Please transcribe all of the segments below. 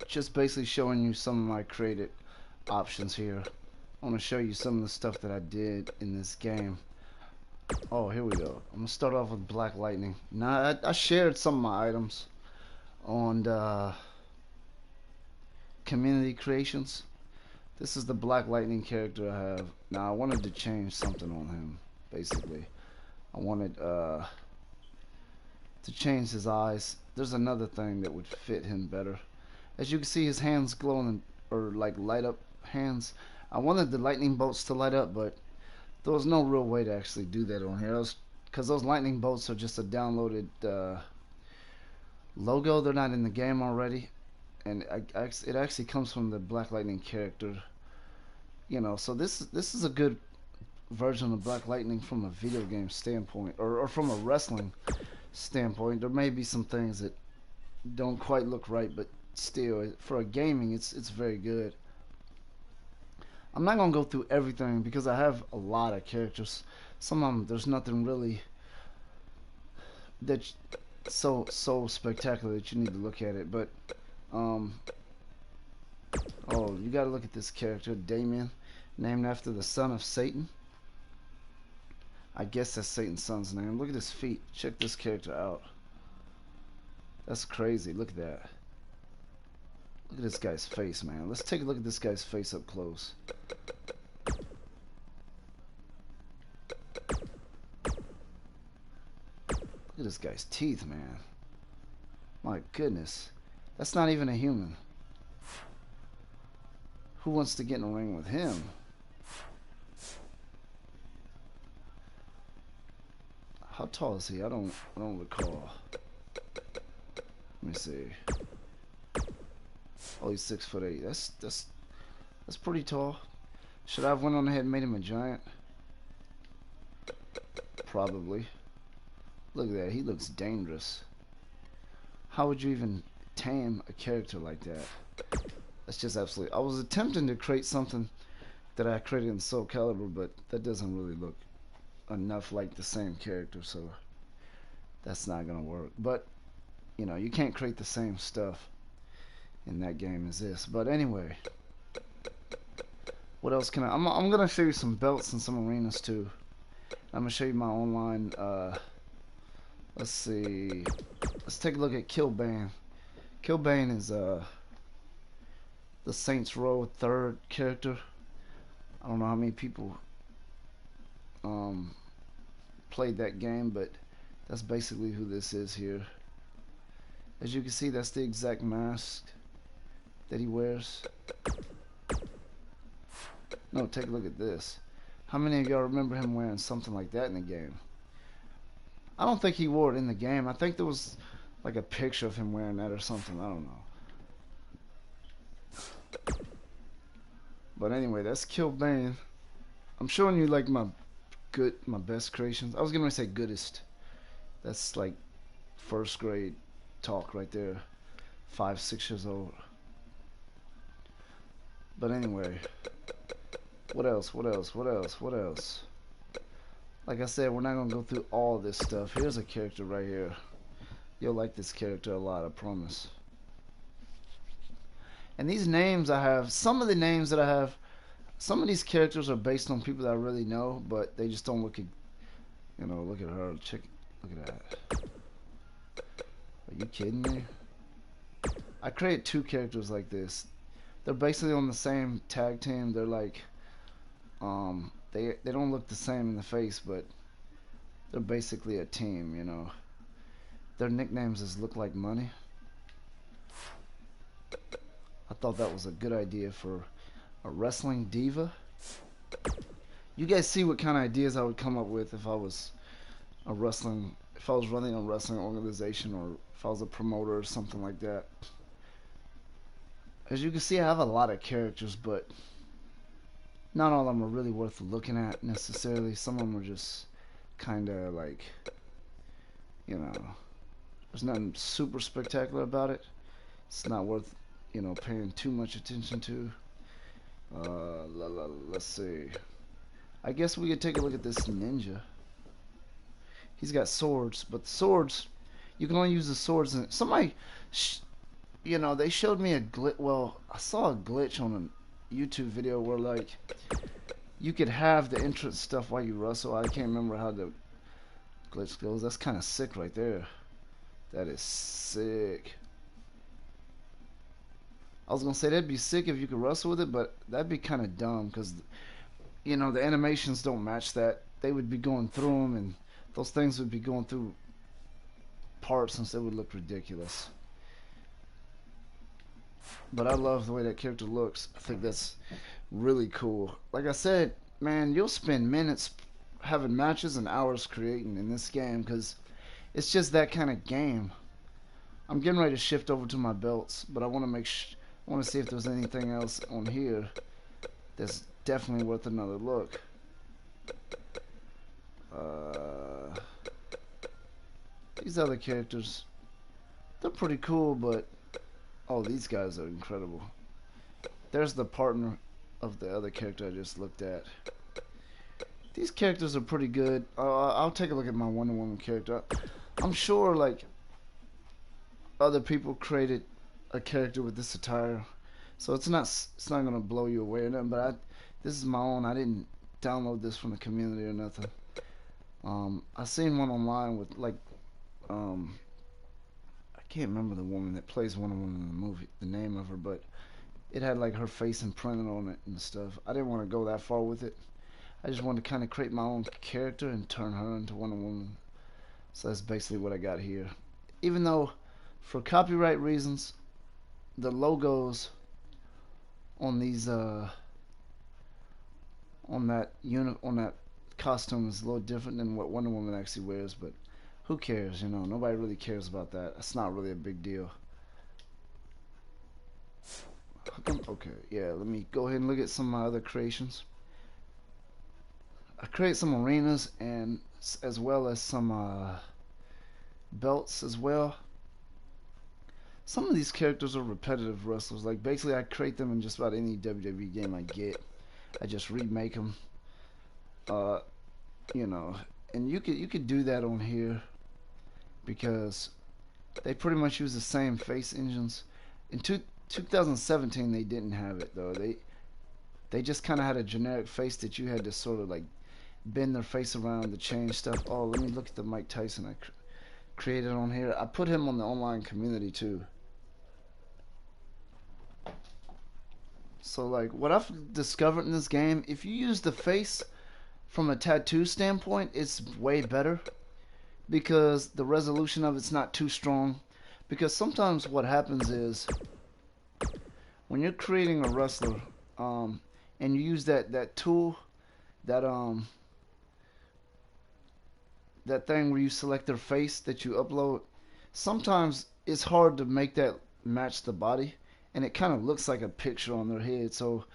just basically showing you some of my created options here. I want to show you some of the stuff that I did in this game. Oh, here we go. I'm gonna start off with Black Lightning. Now, I shared some of my items on community creations. This is the Black Lightning character I have. Now, I wanted to change something on him, basically. I wanted to change his eyes. There's another thing that would fit him better. As you can see, his hands glowing, or like light up hands. I wanted the lightning bolts to light up, but there was no real way to actually do that on here. Because those lightning bolts are just a downloaded logo. They're not in the game already, and it actually comes from the Black Lightning character. You know, so this is a good version of Black Lightning from a video game standpoint, or from a wrestling standpoint. There may be some things that don't quite look right, but still, for a gaming, it's very good. I'm not gonna go through everything because I have a lot of characters. Some of them, there's nothing really that so spectacular that you need to look at it. But oh, you gotta look at this character, Damien, named after the son of Satan. I guess that's Satan's son's name. Look at his feet. Check this character out. That's crazy. Look at that. Look at this guy's face, man. Let's take a look at this guy's face up close. Look at this guy's teeth, man. My goodness. That's not even a human. Who wants to get in a ring with him? How tall is he? I don't recall. Let me see. Oh, he's 6'8". That's pretty tall. Should I have went on ahead and made him a giant? Probably. Look at that. He looks dangerous. How would you even tame a character like that? That's just absolutely. I was attempting to create something that I created in Soul Calibur, but that doesn't really look enough like the same character, so that's not gonna work. But you know, you can't create the same stuff in that game as this. But anyway, what else can I'm gonna show you some belts and some arenas too. I'm gonna show you my online let's see, let's take a look at Killban. Killban is the Saints Row 3rd character. I don't know how many people played that game, but that's basically who this is here. As you can see, that's the exact mask that he wears. No, take a look at this. How many of y'all remember him wearing something like that in the game? I don't think he wore it in the game. I think there was like a picture of him wearing that or something. I don't know. But anyway, that's Killban. I'm showing you like my best creations. I was gonna say goodest. That's like first grade talk right there. 5, 6 years old. But anyway, what else? Like I said, we're not gonna go through all this stuff. Here's a character right here. You'll like this character a lot, I promise. And these names I have, some of the names that I have, some of these characters are based on people that I really know, but they just don't look, you know, look at her, look at that. Are you kidding me? I created 2 characters like this. They're basically on the same tag team. They're like, they don't look the same in the face, but they're basically a team, you know. Their nicknames is Look Like Money. I thought that was a good idea for a wrestling diva. You guys see what kind of ideas I would come up with if I was running a wrestling organization, or if I was a promoter or something like that. As you can see, I have a lot of characters, but not all of them are really worth looking at necessarily. Some of them are just kind of like, you know, there's nothing super spectacular about it. It's not worth, you know, paying too much attention to. Let's see. I guess we could take a look at this ninja. He's got swords, but the swords, you can only use the swords. Somebody you know, they showed me a glitch. Well, I saw a glitch on a YouTube video where like you could have the entrance stuff while you wrestle. I can't remember how the glitch goes. That's kind of sick right there. That is sick. I was gonna say that'd be sick if you could wrestle with it, but that'd be kind of dumb because you know the animations don't match that. They would be going through them, and those things would be going through parts, and so it would look ridiculous. But I love the way that character looks. I think that's really cool. Like I said, man, you'll spend minutes having matches and hours creating in this game because it's just that kind of game. I'm getting ready to shift over to my belts, but I want to I want to see if there's anything else on here that's definitely worth another look. These other characters, they're pretty cool, but oh, these guys are incredible. There's the partner of the other character I just looked at. These characters are pretty good. I'll take a look at my Wonder Woman character. I'm sure like other people created a character with this attire, so it's not gonna blow you away or nothing. But this is my own. I didn't download this from the community or nothing. I seen one online with like I can't remember the woman that plays Wonder Woman in the movie, the name of her, but it had like her face imprinted on it and stuff. I didn't want to go that far with it. I just wanted to kind of create my own character and turn her into Wonder Woman. So that's basically what I got here. Even though, for copyright reasons, the logos on these on that costume is a little different than what Wonder Woman actually wears, but who cares, you know? Nobody really cares about that. It's not really a big deal. Okay, yeah, let me go ahead and look at some of my other creations. I create some arenas and as well as some belts as well. Some of these characters are repetitive wrestlers. Like basically I create them in just about any WWE game I get. I just remake them. You know, and you could do that on here because they pretty much use the same face engines. In 2017 they didn't have it though. They just kind of had a generic face that you had to sort of like bend their face around to change stuff. Oh, let me look at the Mike Tyson I created on here. I put him on the online community too. So like what I've discovered in this game, if you use the face from a tattoo standpoint, it's way better because the resolution of it's not too strong. Because sometimes what happens is when you're creating a wrestler and you use that tool, that that thing where you select their face that you upload, sometimes it's hard to make that match the body, and it kind of looks like a picture on their head. So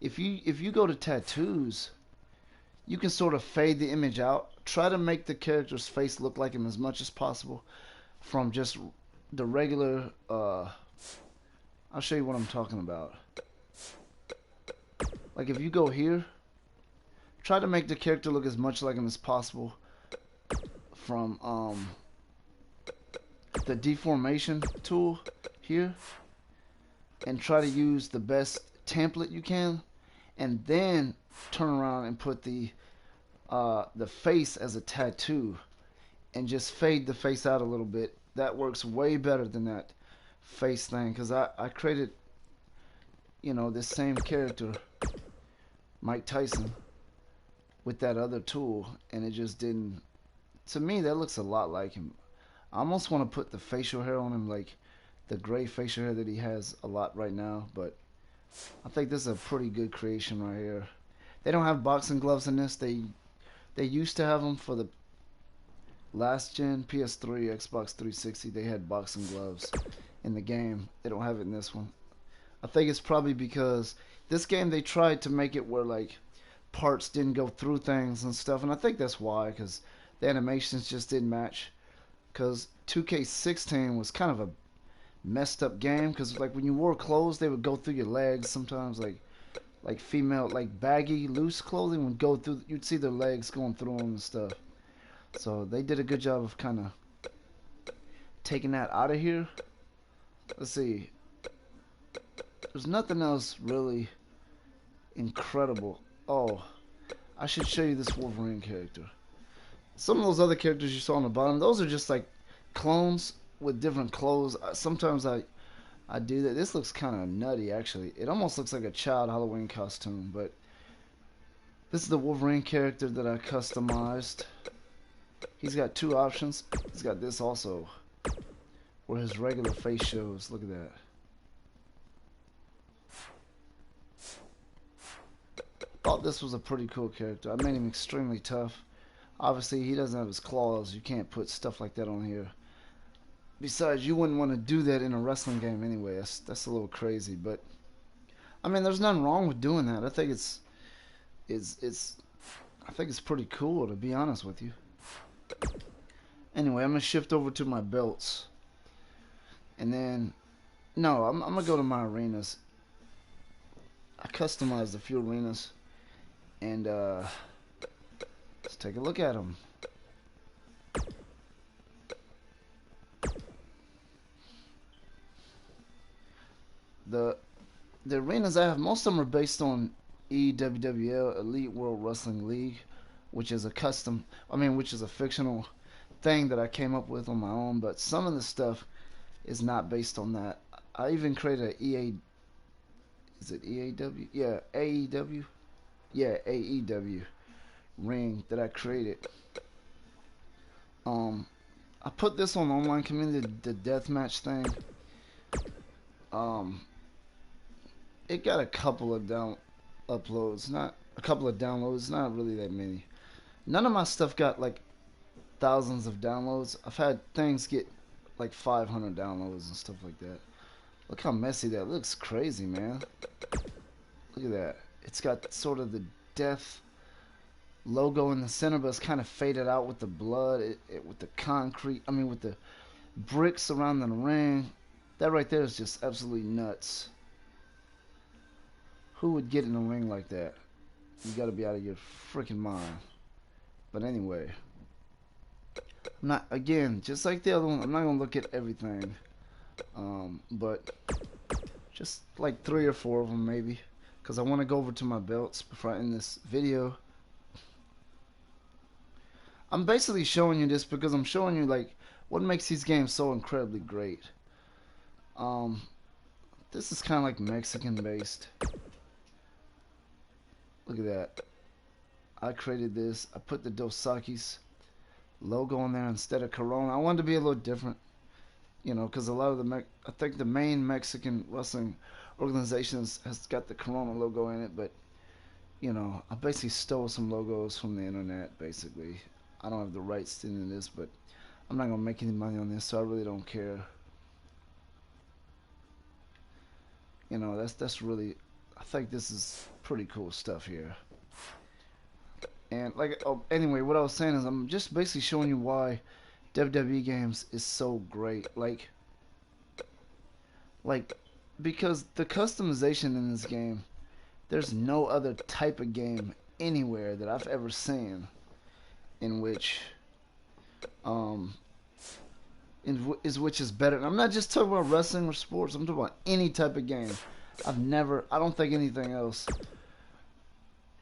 if you go to tattoos, you can sort of fade the image out. Try to make the character's face look like him as much as possible from just the regular. I'll show you what I'm talking about. Like if you go here, try to make the character look as much like him as possible from the deformation tool here, and try to use the best template you can, and then turn around and put the face as a tattoo and just fade the face out a little bit. That works way better than that face thing, because I created, you know, this same character, Mike Tyson, with that other tool, and it just didn't. To me, that looks a lot like him. I almost want to put the facial hair on him, like the gray facial hair that he has a lot right now, but I think this is a pretty good creation right here. They don't have boxing gloves in this. They used to have them for the last gen PS3, Xbox 360. They had boxing gloves in the game. They don't have it in this one. I think it's probably because this game they tried to make it where like parts didn't go through things and stuff, and I think that's why, because the animations just didn't match. Because 2K16 was kind of a messed up game, because like when you wore clothes they would go through your legs sometimes, like female, like baggy loose clothing would go through, you'd see their legs going through them and stuff. So they did a good job of kind of taking that out of here. let's see. There's nothing else really incredible. Oh, I should show you this Wolverine character. Some of those other characters you saw on the bottom, those are just like clones with different clothes. Sometimes I do that. This looks kind of nutty, actually. It almost looks like a child Halloween costume, but this is the Wolverine character that I customized. He's got two options. He's got this also, where his regular face shows. Look at that. Thought this was a pretty cool character. I made him extremely tough. Obviously, he doesn't have his claws. You can't put stuff like that on here. Besides, you wouldn't want to do that in a wrestling game anyway. That's a little crazy, but I mean, there's nothing wrong with doing that. I think it's pretty cool, to be honest with you. Anyway, I'm gonna shift over to my belts, and then no, I'm gonna go to my arenas. I customized a few arenas, and let's take a look at them. The arenas I have, most of them are based on EWWL, Elite World Wrestling League, which is a which is a fictional thing that I came up with on my own, but some of the stuff is not based on that. I even created a is it EAW? Yeah, AEW? Yeah, AEW ring that I created. I put this on the online community, the deathmatch thing. It got a couple of uploads, not a couple of downloads, not really that many. None of my stuff got like thousands of downloads. I've had things get like 500 downloads and stuff like that. Look how messy that looks. Crazy, man. Look at that. It's got sort of the death logo in the center, but it's kind of faded out with the blood, with the concrete, with the bricks around the ring. That right there is just absolutely nuts. Who would get in a ring like that? You gotta be out of your freaking mind. But anyway, I'm not, again, just like the other one, I'm not gonna look at everything. But just like 3 or 4 of them maybe, because I want to go over to my belts before I end this video. I'm basically showing you this because I'm showing you like what makes these games so incredibly great. This is kind of like Mexican based. Look at that. I created this. I put the Dos Equis logo on there instead of Corona. I wanted to be a little different, because a lot of I think the main Mexican wrestling organizations has got the Corona logo in it, but I basically stole some logos from the internet. Basically, I don't have the rights to any of this, but I'm not gonna make any money on this, so I really don't care. That's really, I think this is pretty cool stuff here. And anyway, what I was saying is I'm just basically showing you why WWE games is so great. Like because the customization in this game, there's no other type of game anywhere that I've ever seen in which which is better. And I'm not just talking about wrestling or sports. I'm talking about any type of game. I don't think anything else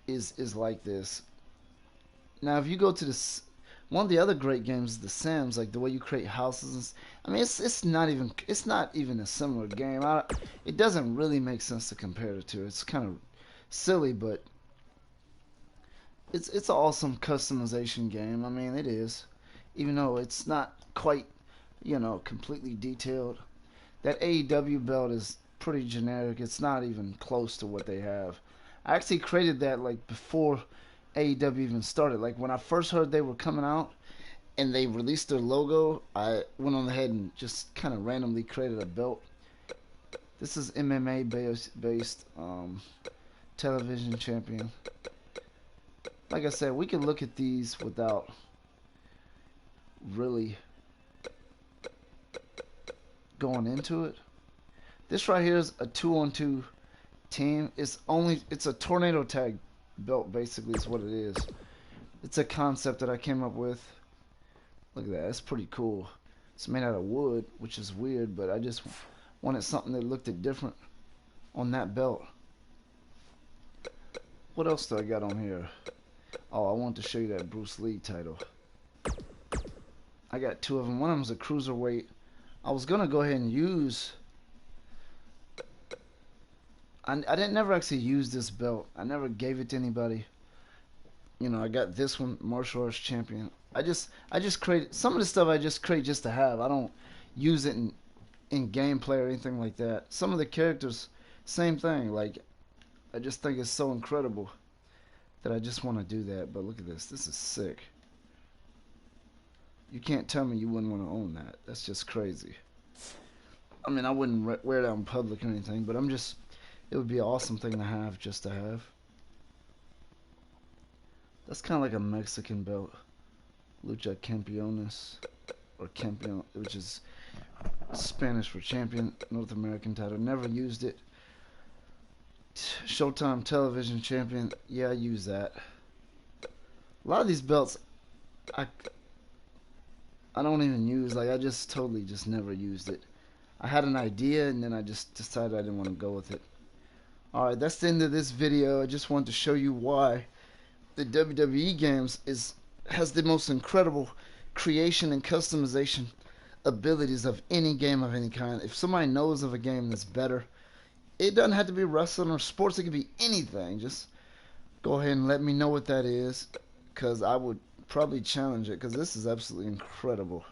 is like this. Now, if you go to one of the other great games is The Sims, like the way you create houses. It's not even a similar game. It doesn't really make sense to compare it to. It's kind of silly, but it's an awesome customization game. It is, even though it's not quite, completely detailed. That AEW belt is pretty generic. It's not even close to what they have. I actually created that like before AEW even started. Like when I first heard they were coming out and they released their logo, I went on ahead and just kind of randomly created a belt. This is MMA based television champion. Like I said, we can look at these without really going into it. This right here is a 2-on-2 team. It's a tornado tag belt, basically is what it is. It's a concept that I came up with. Look at that, it's pretty cool. It's made out of wood, which is weird, but I just wanted something that looked different on that belt. What else do I got on here? Oh, I want to show you that Bruce Lee title. I got two of them. One of them's a cruiserweight. I was gonna go ahead and use. I didn't never actually use this belt. I never gave it to anybody. You know, I got this one, martial arts champion. I just created some of the stuff. I just create just to have. I don't use it in gameplay or anything like that. Some of the characters, same thing. Like, I just think it's so incredible that I just want to do that. But look at this. This is sick. You can't tell me you wouldn't want to own that. That's just crazy. I mean, I wouldn't wear that in public or anything, but it would be an awesome thing to have, just to have. That's kind of like a Mexican belt. Lucha Campeones, or Campeon, which is Spanish for champion, North American title. Never used it. Showtime television champion. Yeah, I use that. A lot of these belts, I don't even use. Like, I just totally just never used it. I had an idea and then I just decided I didn't want to go with it. Alright, that's the end of this video. I just wanted to show you why the WWE games has the most incredible creation and customization abilities of any game of any kind. If somebody knows of a game that's better, it doesn't have to be wrestling or sports. It could be anything. Just go ahead and let me know what that is, because I would probably challenge it, because this is absolutely incredible.